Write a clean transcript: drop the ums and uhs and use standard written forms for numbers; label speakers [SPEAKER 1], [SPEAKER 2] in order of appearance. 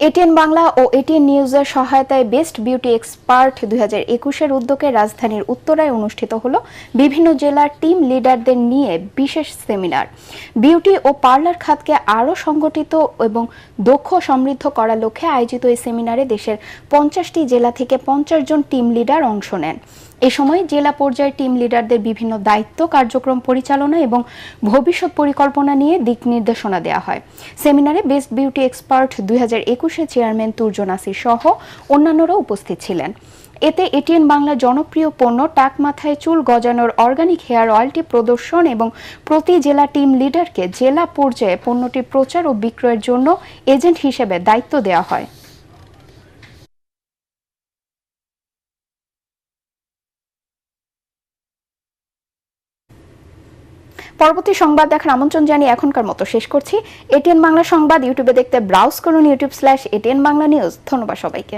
[SPEAKER 1] ATN Bangla ও ATN নিউজের সহায়তায় best beauty expert 2021-এর উদ্যোগে রাজধানীর উত্তরায় অনুষ্ঠিত হলো বিভিন্ন জেলার টিম লিডারদের নিয়ে বিশেষ সেমিনার। বিউটি ও পার্লার খাতকে আরও সংগঠিত এবং দক্ষ সমৃদ্ধ করার লক্ষ্যে আয়োজিত এই সেমিনারে দেশের 50টি জেলা থেকে 50 জন টিম লিডার অংশ নেন। এ সময় জেলা পর্যায়ের টিম লিডারদের বিভিন্ন দায়িত্ব, কার্যক্রম পরিচালনা এবং ভবিষ্যৎ পরিকল্পনা নিয়ে দিক নির্দেশনা দেওয়া হয়। সেমিনারে বেস্ট বিউটি এক্সপার্ট 2021-এর চেয়ারম্যান তুর্য নাসির সহ অন্যান্যরা উপস্থিত ছিলেন। এতে এটিএন বাংলার জনপ্রিয় পণ্য টাক মাথায় চুল গজানোর অর্গানিক হেয়ার অয়েলটি প্রদর্শন এবং প্রতি জেলা টিম লিডারকে জেলা পর্যায়ে পণ্যটি প্রচার ও বিক্রয়ের জন্য এজেন্ট হিসেবে দায়িত্ব দেওয়া হয়। পরবর্তী সংবাদ দেখার আমন্ত্রণ জানিয়ে এখনকার মতো শেষ করছি। এটিএন বাংলা সংবাদ ইউটিউবে দেখতে ব্রাউজ করুন youtube/এটিএন বাংলা নিউজ। ধন্যবাদ সবাইকে।